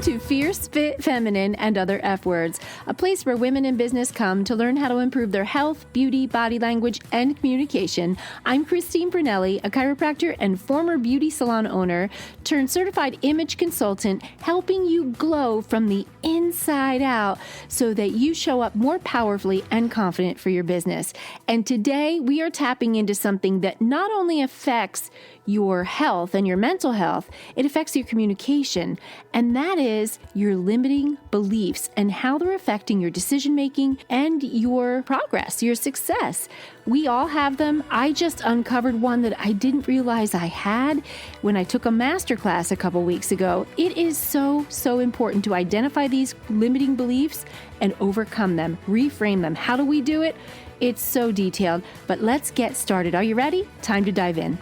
to Fierce Fit Feminine and Other F Words, a place where women in business come to learn how to improve their health, beauty, body language, and communication. I'm Christine Brunelli, a chiropractor and former beauty salon owner turned certified image consultant, helping you glow from the inside out so that you show up more powerfully and confident for your business. And today we are tapping into something that not only affects your health and your mental health, it affects your communication, and that is your limiting beliefs and how they're affecting your decision-making and your progress, your success. We all have them. I just uncovered one that I didn't realize I had when I took a masterclass a couple weeks ago. It is so important to identify these limiting beliefs and overcome them, reframe them. How do we do it? It's so detailed, but let's get started. Are you ready? Time to dive in.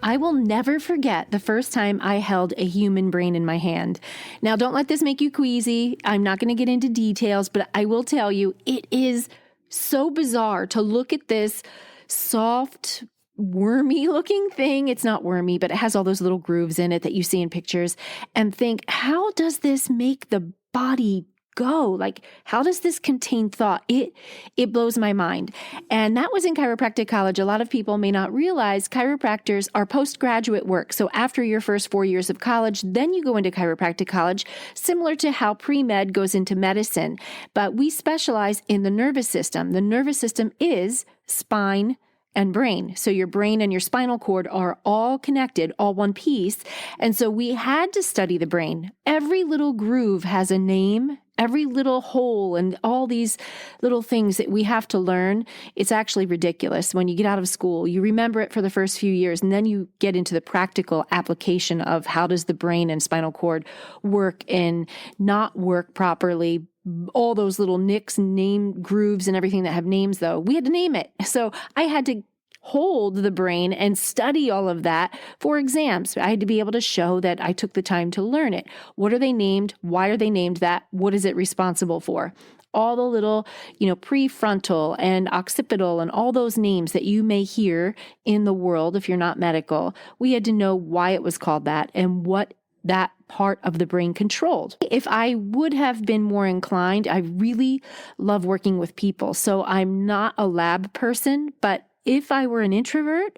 I will never forget the first time I held a human brain in my hand. Now, don't let this make you queasy. I'm not going to get into details, but I will tell you, it is so bizarre to look at this soft, wormy looking thing. It's not wormy, but it has all those little grooves in it that you see in pictures, and think, how does this make the body go? Like, how does this contain thought? It blows my mind. And that was in chiropractic college. A lot of people may not realize chiropractors are postgraduate work. So after your first 4 years of college, then you go into chiropractic college, similar to how pre-med goes into medicine. But we specialize in the nervous system. The nervous system is spine and brain. So your brain and your spinal cord are all connected, all one piece. And so we had to study the brain. Every little groove has a name, every little hole, and all these little things that we have to learn. It's actually ridiculous. When you get out of school, you remember it for the first few years, and then you get into the practical application of how does the brain and spinal cord work and not work properly. All those little nicks, name grooves, and everything that have names, though, we had to name it. So I had to hold the brain and study all of that for exams. I had to be able to show that I took the time to learn it. What are they named? Why are they named that? What is it responsible for? All the little, prefrontal and occipital and all those names that you may hear in the world if you're not medical. We had to know why it was called that and what that part of the brain controlled. If I would have been more inclined, I really love working with people. So I'm not a lab person, but if I were an introvert,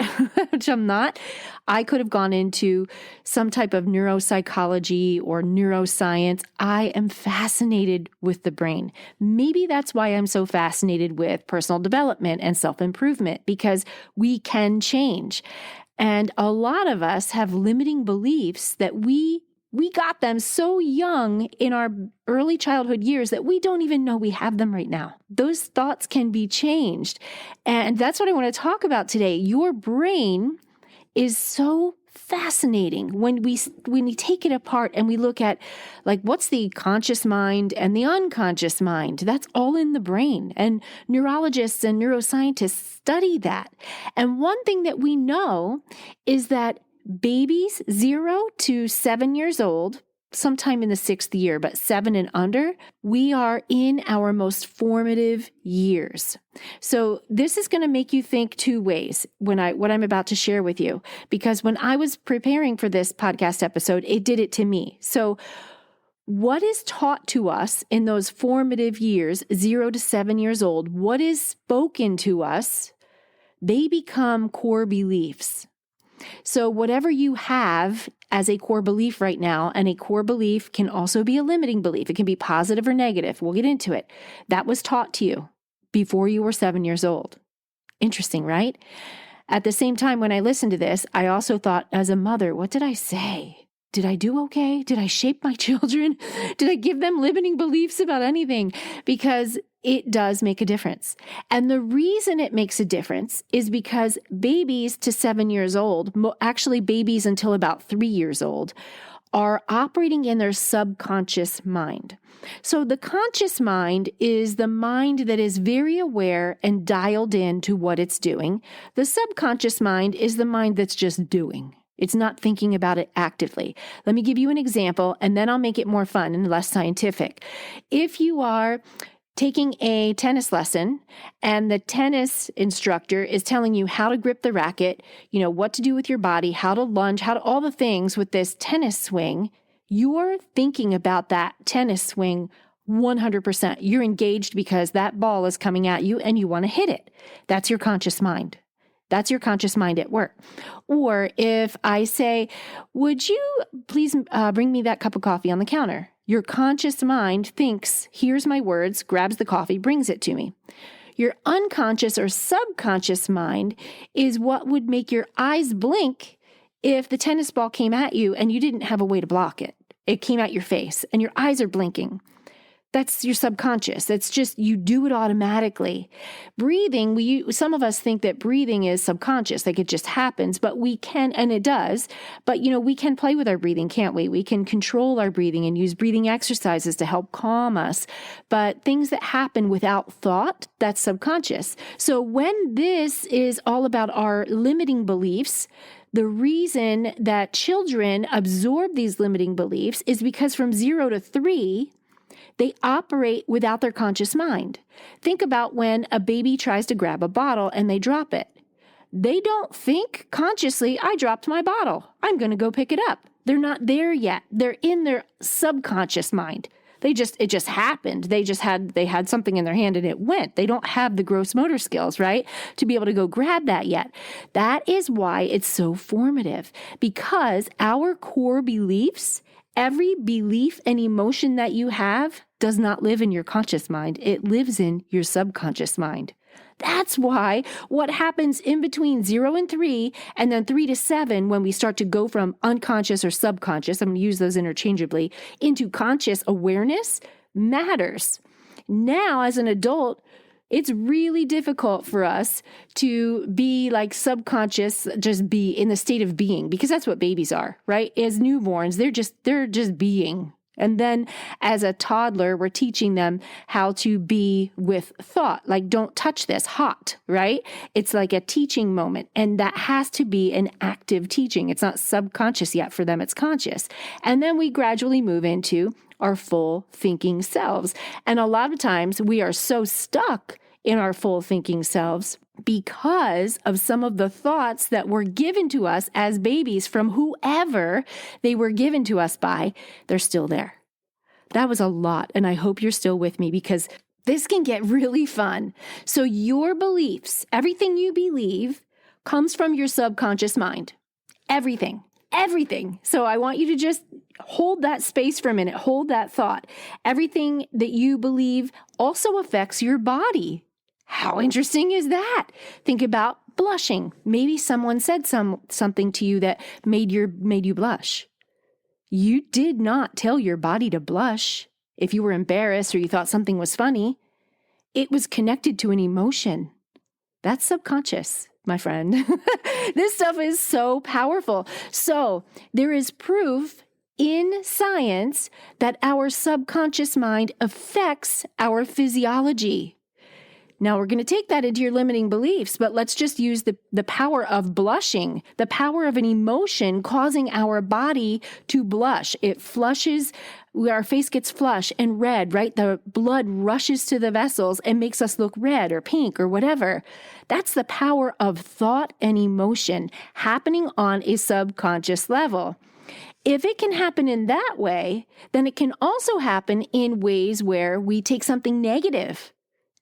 which I'm not, I could have gone into some type of neuropsychology or neuroscience. I am fascinated with the brain. Maybe that's why I'm so fascinated with personal development and self-improvement, because we can change. And a lot of us have limiting beliefs that we got them so young in our early childhood years that we don't even know we have them right now. Those thoughts can be changed. And that's what I want to talk about today. Your brain is so fascinating when we take it apart and we look at, like, what's the conscious mind and the unconscious mind. That's all in the brain. And neurologists and neuroscientists study that. And one thing that we know is that babies 0 to 7 years old, sometime in the 6th year, but 7 and under, we are in our most formative years. So this is going to make you think two ways what I'm about to share with you, because when I was preparing for this podcast episode, it did it to me. So what is taught to us in those formative years, 0 to 7 years old, what is spoken to us, they become core beliefs. So whatever you have as a core belief right now, and a core belief can also be a limiting belief. It can be positive or negative. We'll get into it. That was taught to you before you were 7 years old. Interesting, right? At the same time, when I listened to this, I also thought, as a mother, what did I say? Did I do okay? Did I shape my children? Did I give them limiting beliefs about anything? Because it does make a difference. And the reason it makes a difference is because babies to 7 years old, actually babies until about 3 years old, are operating in their subconscious mind. So the conscious mind is the mind that is very aware and dialed in to what it's doing. The subconscious mind is the mind that's just doing. It's not thinking about it actively. Let me give you an example, and then I'll make it more fun and less scientific. If you are taking a tennis lesson and the tennis instructor is telling you how to grip the racket, what to do with your body, how to lunge, all the things with this tennis swing, You're thinking about that tennis swing 100%. You're engaged because that ball is coming at you and you want to hit it. That's your conscious mind. That's your conscious mind at work. Or if I say, would you please bring me that cup of coffee on the counter? Your conscious mind thinks, hears my words, grabs the coffee, brings it to me. Your unconscious or subconscious mind is what would make your eyes blink if the tennis ball came at you and you didn't have a way to block it. It came at your face and your eyes are blinking. That's your subconscious. It's just, you do it automatically. Breathing, some of us think that breathing is subconscious, like it just happens, but we can, and it does, but we can play with our breathing, can't we? We can control our breathing and use breathing exercises to help calm us. But things that happen without thought, that's subconscious. So when this is all about our limiting beliefs, the reason that children absorb these limiting beliefs is because from 0 to 3, they operate without their conscious mind. Think about when a baby tries to grab a bottle and they drop it. They don't think consciously, I dropped my bottle. I'm going to go pick it up. They're not there yet. They're in their subconscious mind. It just happened. They had something in their hand and it went. They don't have the gross motor skills, right? To be able to go grab that yet. That is why it's so formative, because our core beliefs, every belief and emotion that you have does not live in your conscious mind. It lives in your subconscious mind. That's why what happens in between 0 and 3, and then 3 to 7, when we start to go from unconscious or subconscious, I'm going to use those interchangeably, into conscious awareness matters. Now, as an adult, it's really difficult for us to be like subconscious, just be in the state of being, because that's what babies are, right? As newborns, they're just being. And then as a toddler, we're teaching them how to be with thought, like don't touch this, hot, right? It's like a teaching moment. And that has to be an active teaching. It's not subconscious yet for them, it's conscious. And then we gradually move into our full thinking selves. And a lot of times we are so stuck in our full thinking selves because of some of the thoughts that were given to us as babies from whoever they were given to us by. They're still there. That was a lot, and I hope you're still with me, because this can get really fun. So your beliefs, everything you believe, comes from your subconscious mind. Everything. So I want you to just hold that space for a minute. Hold that thought. Everything that you believe also affects your body. How interesting is that? Think about blushing. Maybe someone said something to you that made you blush. You did not tell your body to blush if you were embarrassed or you thought something was funny. It was connected to an emotion. That's subconscious, my friend. This stuff is so powerful. So there is proof in science that our subconscious mind affects our physiology. Now, we're going to take that into your limiting beliefs, but let's just use the power of blushing, the power of an emotion causing our body to blush. It flushes, our face gets flush and red, right? The blood rushes to the vessels and makes us look red or pink or whatever. That's the power of thought and emotion happening on a subconscious level. If it can happen in that way, then it can also happen in ways where we take something negative,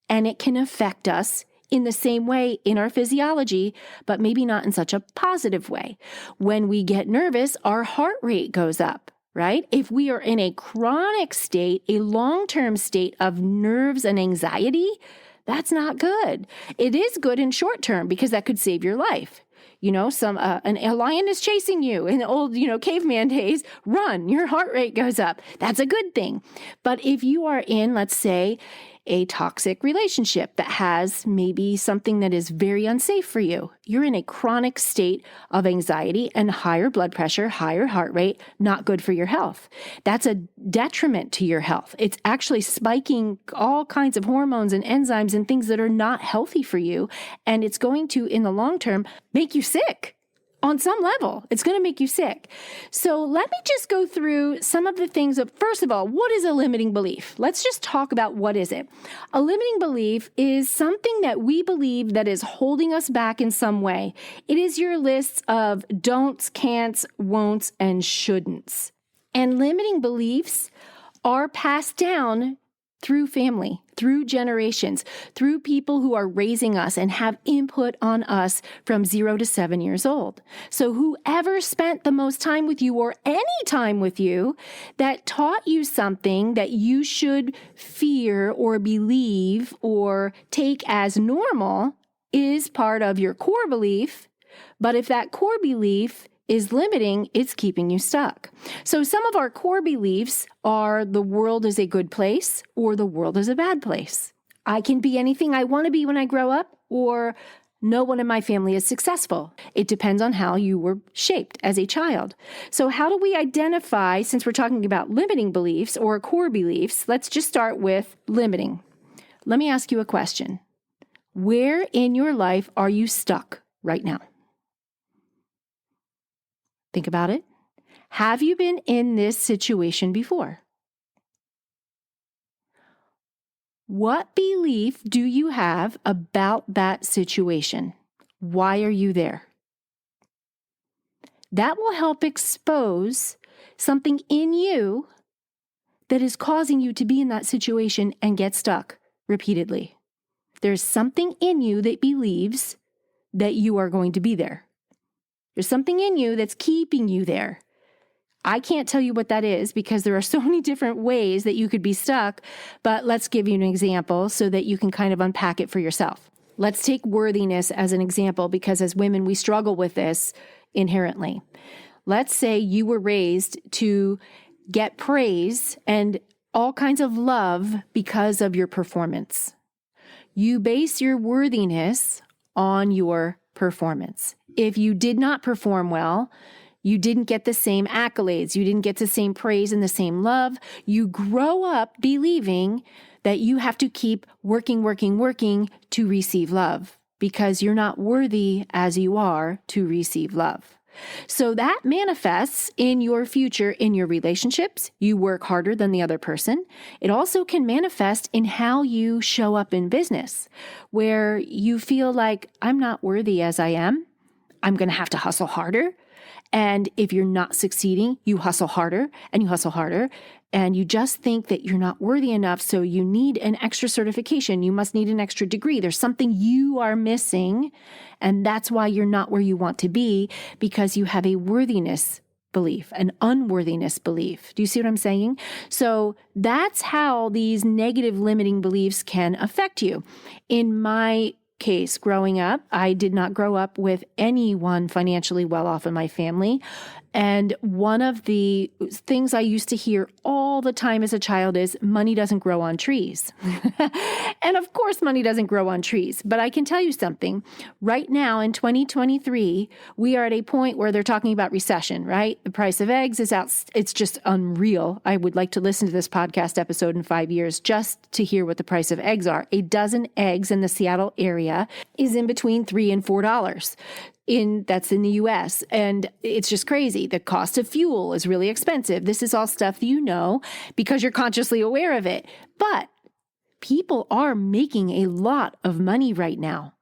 and it can affect us in the same way in our physiology, but maybe not in such a positive way. When we get nervous, our heart rate goes up, right? If we are in a chronic state, a long-term state of nerves and anxiety, that's not good. It is good in short term because that could save your life. A lion is chasing you in the old, caveman days, run, your heart rate goes up. That's a good thing. But if you are in, let's say, a toxic relationship that has maybe something that is very unsafe for you, you're in a chronic state of anxiety and higher blood pressure, higher heart rate, not good for your health. That's a detriment to your health. It's actually spiking all kinds of hormones and enzymes and things that are not healthy for you. And it's going to, in the long term, make you sick. On some level, it's going to make you sick. So let me just go through some of the things of, first of all, what is a limiting belief? Let's just talk about what is it. A limiting belief is something that we believe that is holding us back in some way. It is your lists of don'ts, can'ts, won'ts, and shouldn'ts. And limiting beliefs are passed down through family, through generations, through people who are raising us and have input on us from 0 to 7 years old. So whoever spent the most time with you or any time with you that taught you something that you should fear or believe or take as normal is part of your core belief. But if that core belief is limiting, it's keeping you stuck. So some of our core beliefs are the world is a good place or the world is a bad place. I can be anything I want to be when I grow up, or no one in my family is successful. It depends on how you were shaped as a child. So how do we identify, since we're talking about limiting beliefs or core beliefs, let's just start with limiting. Let me ask you a question. Where in your life are you stuck right now? Think about it. Have you been in this situation before? What belief do you have about that situation? Why are you there? That will help expose something in you that is causing you to be in that situation and get stuck repeatedly. There's something in you that believes that you are going to be there. There's something in you that's keeping you there. I can't tell you what that is because there are so many different ways that you could be stuck, but let's give you an example so that you can kind of unpack it for yourself. Let's take worthiness as an example because as women, we struggle with this inherently. Let's say you were raised to get praise and all kinds of love because of your performance. You base your worthiness on your performance. If you did not perform well, you didn't get the same accolades, you didn't get the same praise and the same love. You grow up believing that you have to keep working to receive love because you're not worthy as you are to receive love. So that manifests in your future, in your relationships. You work harder than the other person. It also can manifest in how you show up in business, where you feel like I'm not worthy as I am. I'm going to have to hustle harder. And if you're not succeeding, you hustle harder and you hustle harder. And you just think that you're not worthy enough. So you need an extra certification. You must need an extra degree. There's something you are missing. And that's why you're not where you want to be, because you have a worthiness belief, an unworthiness belief. Do you see what I'm saying? So that's how these negative limiting beliefs can affect you. In my case, growing up, I did not grow up with anyone financially well off in my family. And one of the things I used to hear all the time as a child is money doesn't grow on trees. And of course, money doesn't grow on trees. But I can tell you something. Right now in 2023, we are at a point where they're talking about recession, right? The price of eggs is out. It's just unreal. I would like to listen to this podcast episode in 5 years just to hear what the price of eggs are. A dozen eggs in the Seattle area is in between $3 and $4. That's in the US. And it's just crazy. The cost of fuel is really expensive. This is all stuff you know because you're consciously aware of it. But people are making a lot of money right now.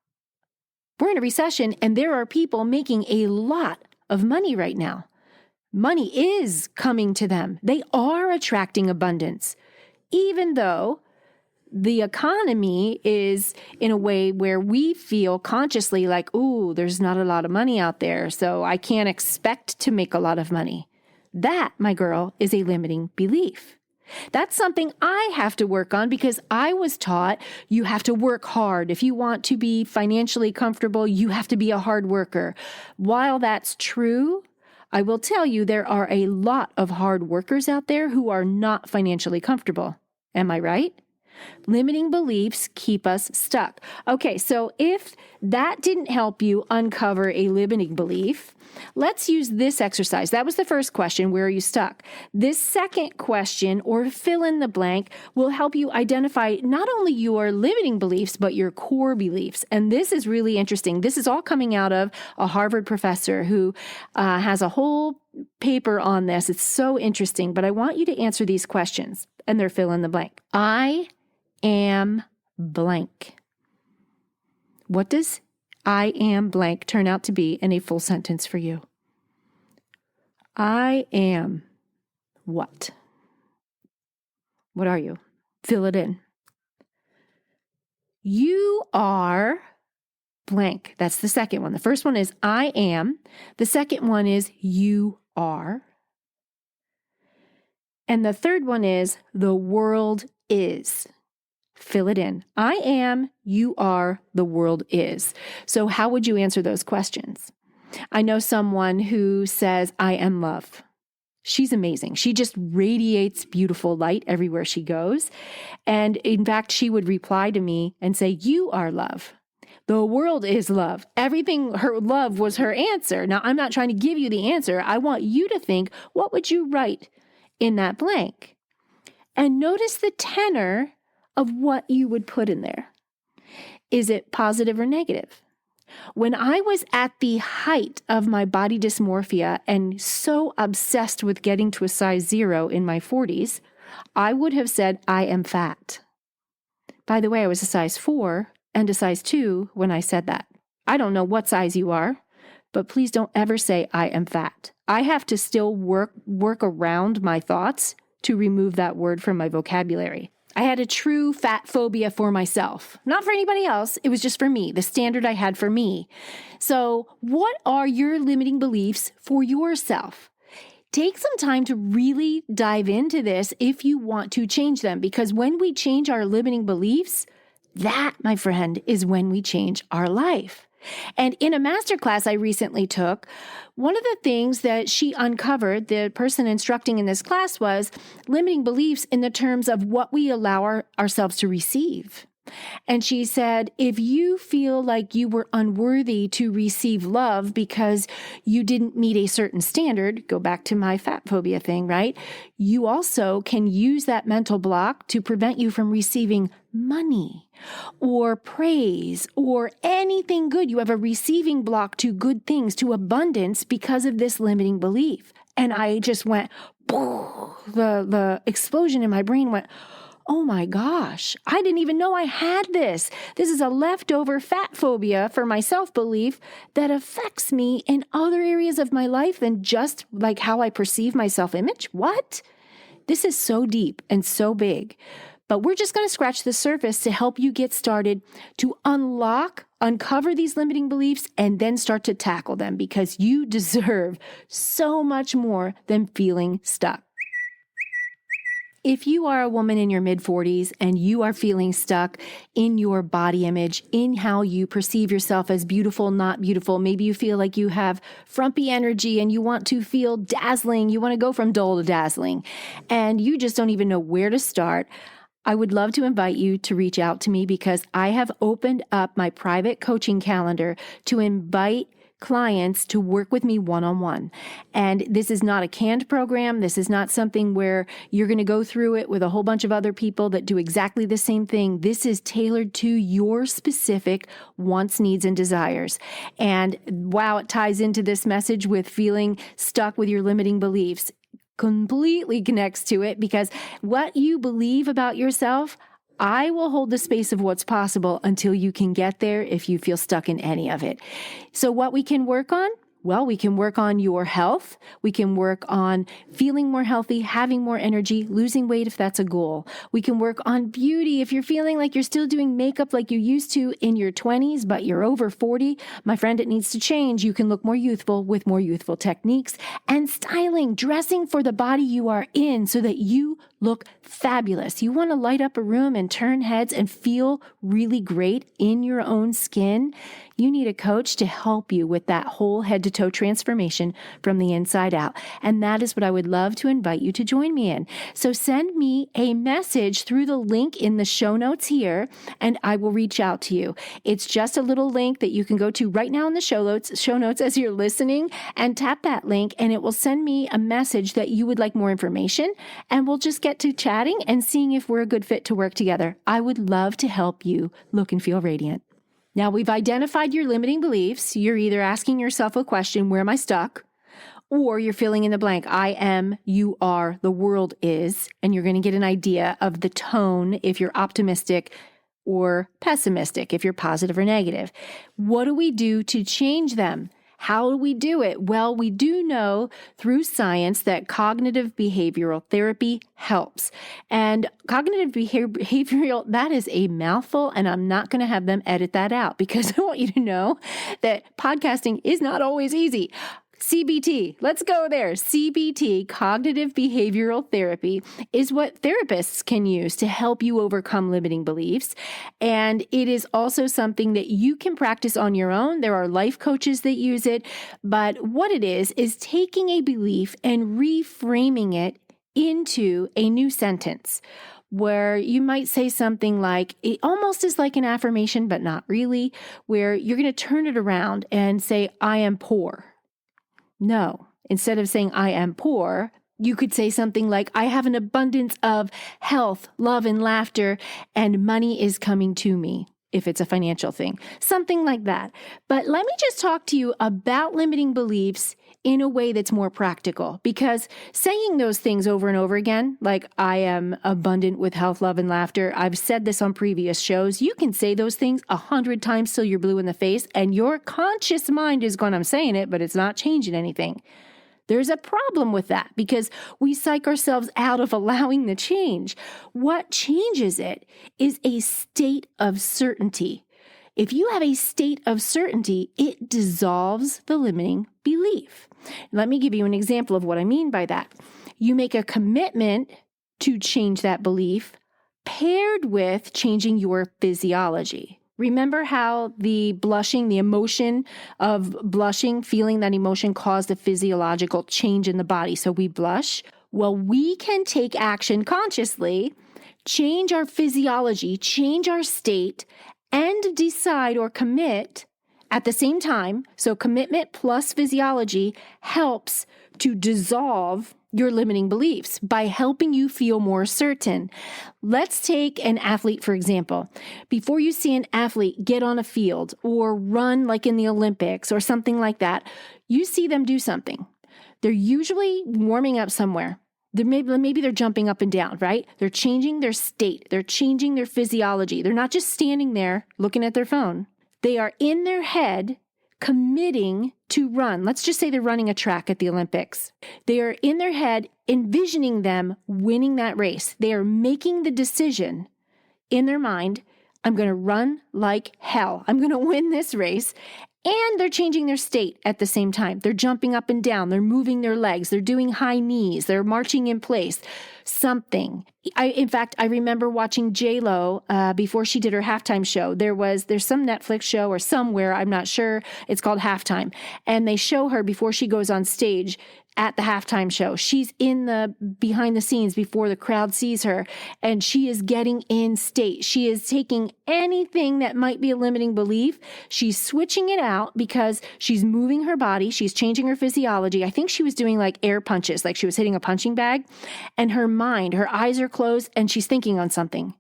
We're in a recession and there are people making a lot of money right now. Money is coming to them. They are attracting abundance, even though the economy is in a way where we feel consciously like, ooh, there's not a lot of money out there, so I can't expect to make a lot of money. That, my girl, is a limiting belief. That's something I have to work on because I was taught you have to work hard. If you want to be financially comfortable, you have to be a hard worker. While that's true, I will tell you there are a lot of hard workers out there who are not financially comfortable. Am I right? Limiting beliefs keep us stuck. Okay, so if that didn't help you uncover a limiting belief, let's use this exercise. That was the first question, where are you stuck? This second question, or fill in the blank, will help you identify not only your limiting beliefs, but your core beliefs. And this is really interesting. This is all coming out of a Harvard professor who has a whole paper on this. It's so interesting, but I want you to answer these questions, and they're fill in the blank. I am blank. What does I am blank turn out to be in a full sentence for you? I am. what? What are you? Fill it in. You are blank. That's the second one. The first one is I am. The second one is you are. And the third one is the world is. Fill it in. I am, you are, the world is. So how would you answer those questions? I know someone who says, I am love. She's amazing. She just radiates beautiful light everywhere she goes. And in fact, she would reply to me and say, you are love. The world is love. Everything, her love was her answer. Now, I'm not trying to give you the answer. I want you to think, what would you write in that blank? And notice the tenor of what you would put in there. Is it positive or negative? When I was at the height of my body dysmorphia and so obsessed with getting to a size 0 in my 40s, I would have said, I am fat. By the way, I was a size 4 and a size 2 when I said that. I don't know what size you are, but please don't ever say I am fat. I have to still work around my thoughts to remove that word from my vocabulary. I had a true fat phobia for myself, not for anybody else. It was just for me, the standard I had for me. So what are your limiting beliefs for yourself? Take some time to really dive into this if you want to change them, because when we change our limiting beliefs, that, my friend, is when we change our life. And in a masterclass I recently took, one of the things that she uncovered, the person instructing in this class, was limiting beliefs in the terms of what we allow ourselves to receive. And she said, if you feel like you were unworthy to receive love because you didn't meet a certain standard, go back to my fat phobia thing, right? You also can use that mental block to prevent you from receiving money or praise or anything good. You have a receiving block to good things, to abundance, because of this limiting belief. And I just went, the explosion in my brain went, oh my gosh, I didn't even know I had this. This is a leftover fat phobia for my self-belief that affects me in other areas of my life than just like how I perceive my self-image. What? This is so deep and so big. But we're just going to scratch the surface to help you get started to uncover these limiting beliefs, and then start to tackle them, because you deserve so much more than feeling stuck. If you are a woman in your mid-40s and you are feeling stuck in your body image, in how you perceive yourself as beautiful, not beautiful, maybe you feel like you have frumpy energy and you want to feel dazzling, you want to go from dull to dazzling, and you just don't even know where to start, I would love to invite you to reach out to me, because I have opened up my private coaching calendar to invite clients to work with me one-on-one. And this is not a canned program. This is not something where you're going to go through it with a whole bunch of other people that do exactly the same thing. This is tailored to your specific wants, needs, and desires. And wow, it ties into this message with feeling stuck with your limiting beliefs. Completely connects to it, because what you believe about yourself, I will hold the space of what's possible until you can get there if you feel stuck in any of it. So what we can work on? Well, we can work on your health. We can work on feeling more healthy, having more energy, losing weight if that's a goal. We can work on beauty. If you're feeling like you're still doing makeup like you used to in your 20s, but you're over 40, my friend, it needs to change. You can look more youthful with more youthful techniques. And styling, dressing for the body you are in so that you look fabulous. You want to light up a room and turn heads and feel really great in your own skin. You need a coach to help you with that whole head to toe transformation from the inside out. And that is what I would love to invite you to join me in. So send me a message through the link in the show notes here, and I will reach out to you. It's just a little link that you can go to right now in the show notes as you're listening, and tap that link, and it will send me a message that you would like more information, and we'll just get to chatting and seeing if we're a good fit to work together. I would love to help you look and feel radiant. Now, we've identified your limiting beliefs. You're either asking yourself a question, where am I stuck? Or you're filling in the blank, I am, you are, the world is. And you're going to get an idea of the tone if you're optimistic or pessimistic, if you're positive or negative. What do we do to change them? How do we do it? Well, we do know through science that cognitive behavioral therapy helps. And cognitive behavioral, that is a mouthful, and I'm not going to have them edit that out because I want you to know that podcasting is not always easy. CBT, let's go there. CBT, cognitive behavioral therapy, is what therapists can use to help you overcome limiting beliefs. And it is also something that you can practice on your own. There are life coaches that use it. But what it is taking a belief and reframing it into a new sentence, where you might say something like, it almost is like an affirmation, but not really, where you're going to turn it around and say, I am poor. No, instead of saying I am poor, you could say something like, I have an abundance of health, love, and laughter, and money is coming to me, if it's a financial thing, something like that. But let me just talk to you about limiting beliefs in a way that's more practical, because saying those things over and over again, like I am abundant with health, love, and laughter, I've said this on previous shows, you can say those things 100 times till you're blue in the face, and your conscious mind is going, I'm saying it, but it's not changing anything. There's a problem with that because we psych ourselves out of allowing the change. What changes it is a state of certainty. If you have a state of certainty, it dissolves the limiting belief. Let me give you an example of what I mean by that. You make a commitment to change that belief paired with changing your physiology. Remember how the blushing, the emotion of blushing, feeling that emotion caused a physiological change in the body. So we blush. Well, we can take action consciously, change our physiology, change our state, and decide or commit at the same time. So commitment plus physiology helps to dissolve your limiting beliefs by helping you feel more certain. Let's take an athlete, for example. Before you see an athlete get on a field or run like in the Olympics or something like that, you see them do something. They're usually warming up somewhere. Maybe they're jumping up and down, right? They're changing their state. They're changing their physiology. They're not just standing there looking at their phone. They are in their head committing to run. Let's just say they're running a track at the Olympics. They are in their head envisioning them winning that race. They are making the decision in their mind, I'm going to run like hell. I'm going to win this race. And they're changing their state at the same time. They're jumping up and down. They're moving their legs. They're doing high knees. They're marching in place. Something. In fact, I remember watching J-Lo before she did her halftime show. There's some Netflix show or somewhere, I'm not sure. It's called Halftime. And they show her before she goes on stage at the halftime show. She's in the behind the scenes before the crowd sees her, and she is getting in state. She is taking anything that might be a limiting belief. She's switching it out because she's moving her body. She's changing her physiology. I think she was doing like air punches, like she was hitting a punching bag, and her mind, her eyes are closed, and she's thinking on something.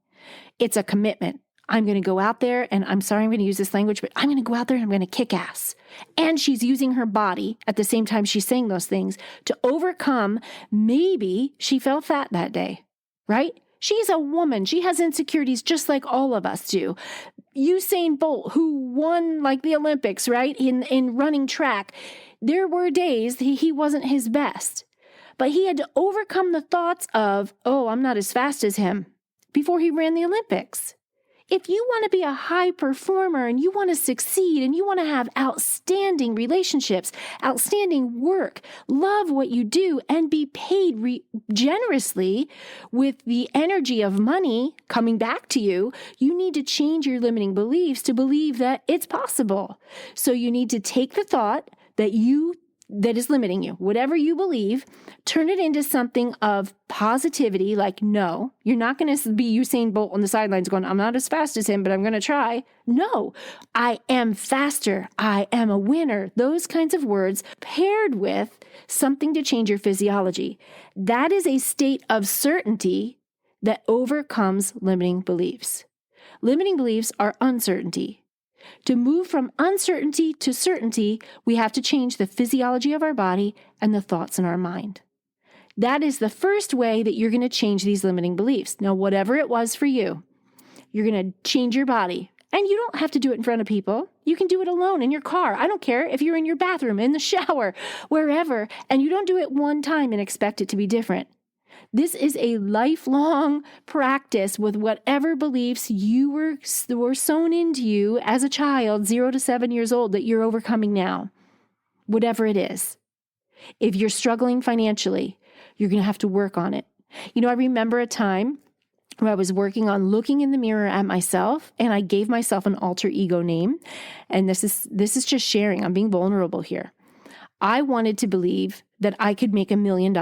It's a commitment. I'm going to go out there, and I'm sorry I'm going to use this language, but I'm going to go out there and I'm going to kick ass. And she's using her body at the same time she's saying those things to overcome. Maybe she felt fat that day, right? She's a woman. She has insecurities just like all of us do. Usain Bolt, who won like the Olympics, right? In running track, there were days he wasn't his best, but he had to overcome the thoughts of, oh, I'm not as fast as him before he ran the Olympics. If you want to be a high performer and you want to succeed and you want to have outstanding relationships, outstanding work, love what you do, and be paid generously with the energy of money coming back to you, you need to change your limiting beliefs to believe that it's possible. So you need to take the thought that is limiting you, whatever you believe, turn it into something of positivity, like, no, you're not going to be Usain Bolt on the sidelines going, I'm not as fast as him, but I'm going to try. No, I am faster. I am a winner. Those kinds of words paired with something to change your physiology. That is a state of certainty that overcomes limiting beliefs. Limiting beliefs are uncertainty. To move from uncertainty to certainty, we have to change the physiology of our body and the thoughts in our mind. That is the first way that you're going to change these limiting beliefs. Now, whatever it was for you, you're going to change your body. And you don't have to do it in front of people. You can do it alone in your car. I don't care if you're in your bathroom, in the shower, wherever, and you don't do it one time and expect it to be different. This is a lifelong practice with whatever beliefs you were sown into you as a child, 0 to 7 years old, that you're overcoming now, whatever it is. If you're struggling financially, you're going to have to work on it. I remember a time where I was working on looking in the mirror at myself, and I gave myself an alter ego name. And this is just sharing. I'm being vulnerable here. I wanted to believe that I could make $1 million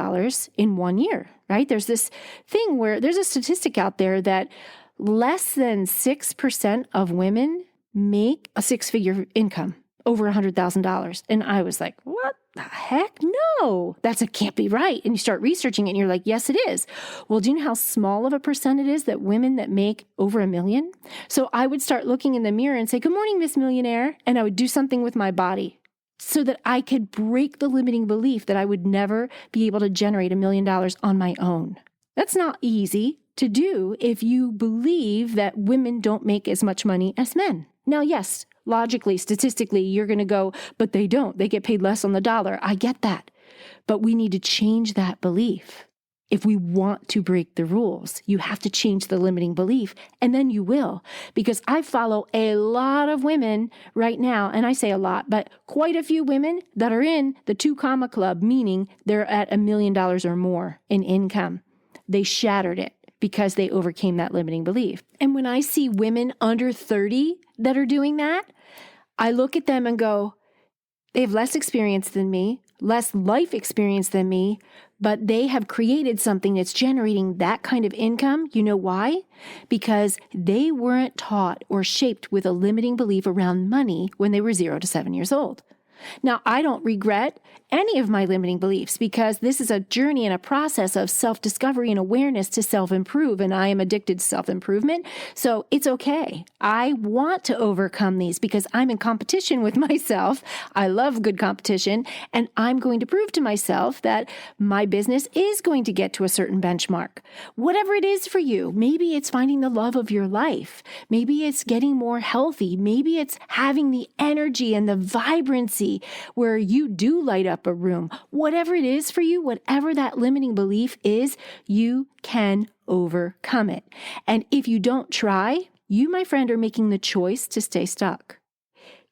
in 1 year, right? There's this thing where there's a statistic out there that less than 6% of women make a six-figure income, over $100,000. And I was like, what the heck? No, can't be right. And you start researching it and you're like, yes, it is. Well, do you know how small of a percent it is that women that make over $1 million? So I would start looking in the mirror and say, good morning, Miss Millionaire. And I would do something with my body so that I could break the limiting belief that I would never be able to generate $1 million on my own. That's not easy to do if you believe that women don't make as much money as men. Now, yes, logically, statistically, you're going to go, but they don't. They get paid less on the dollar. I get that. But we need to change that belief. If we want to break the rules, you have to change the limiting belief, and then you will. Because I follow a lot of women right now, and I say a lot, but quite a few women that are in the 2 comma club, meaning they're at $1 million or more in income. They shattered it because they overcame that limiting belief. And when I see women under 30 that are doing that, I look at them and go, they have less experience than me, less life experience than me, but they have created something that's generating that kind of income. You know why? Because they weren't taught or shaped with a limiting belief around money when they were 0 to 7 years old. Now, I don't regret any of my limiting beliefs because this is a journey and a process of self-discovery and awareness to self-improve, and I am addicted to self-improvement, so it's okay. I want to overcome these because I'm in competition with myself. I love good competition, and I'm going to prove to myself that my business is going to get to a certain benchmark. Whatever it is for you, maybe it's finding the love of your life. Maybe it's getting more healthy. Maybe it's having the energy and the vibrancy where you do light up a room. Whatever it is for you, whatever that limiting belief is, you can overcome it. And if you don't try, you, my friend, are making the choice to stay stuck.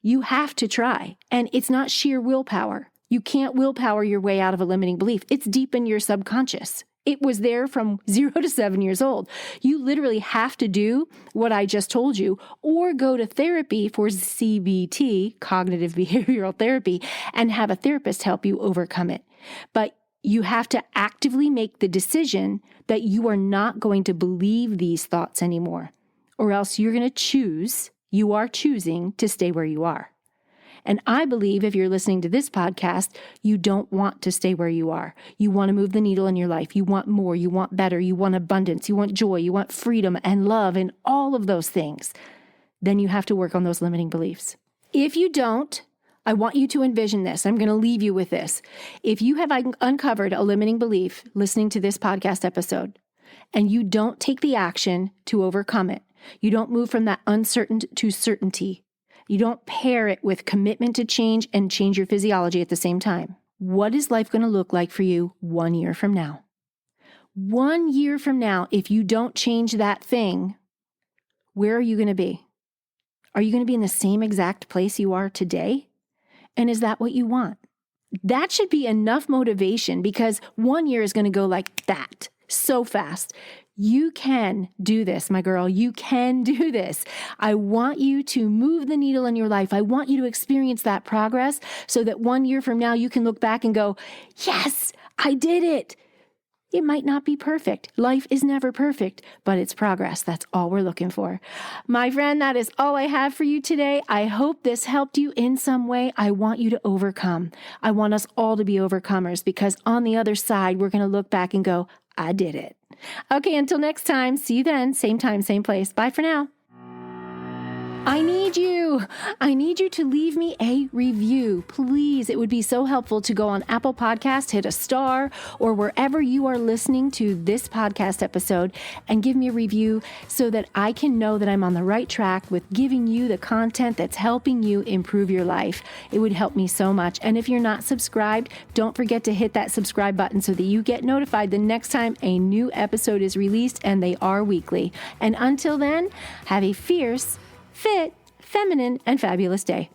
You have to try. And it's not sheer willpower. You can't willpower your way out of a limiting belief. It's deep in your subconscious. It was there from 0 to 7 years old. You literally have to do what I just told you, or go to therapy for CBT, cognitive behavioral therapy, and have a therapist help you overcome it. But you have to actively make the decision that you are not going to believe these thoughts anymore, or else you are choosing to stay where you are. And I believe if you're listening to this podcast, you don't want to stay where you are. You want to move the needle in your life. You want more. You want better. You want abundance. You want joy. You want freedom and love and all of those things. Then you have to work on those limiting beliefs. If you don't, I want you to envision this. I'm going to leave you with this. If you have uncovered a limiting belief listening to this podcast episode, and you don't take the action to overcome it, you don't move from that uncertain to certainty, you don't pair it with commitment to change and change your physiology at the same time. What is life going to look like for you 1 year from now? 1 year from now, if you don't change that thing, where are you going to be? Are you going to be in the same exact place you are today? And is that what you want? That should be enough motivation because 1 year is going to go like that, so fast. You can do this, my girl. You can do this. I want you to move the needle in your life. I want you to experience that progress so that 1 year from now, you can look back and go, yes, I did it. It might not be perfect. Life is never perfect, but it's progress. That's all we're looking for. My friend, that is all I have for you today. I hope this helped you in some way. I want you to overcome. I want us all to be overcomers because on the other side, we're going to look back and go, I did it. Okay, until next time, see you then. Same time, same place. Bye for now. I need you. I need you to leave me a review. Please, it would be so helpful to go on Apple Podcasts, hit a star, or wherever you are listening to this podcast episode and give me a review so that I can know that I'm on the right track with giving you the content that's helping you improve your life. It would help me so much. And if you're not subscribed, don't forget to hit that subscribe button so that you get notified the next time a new episode is released, and they are weekly. And until then, have a fierce, fit, feminine, and fabulous day.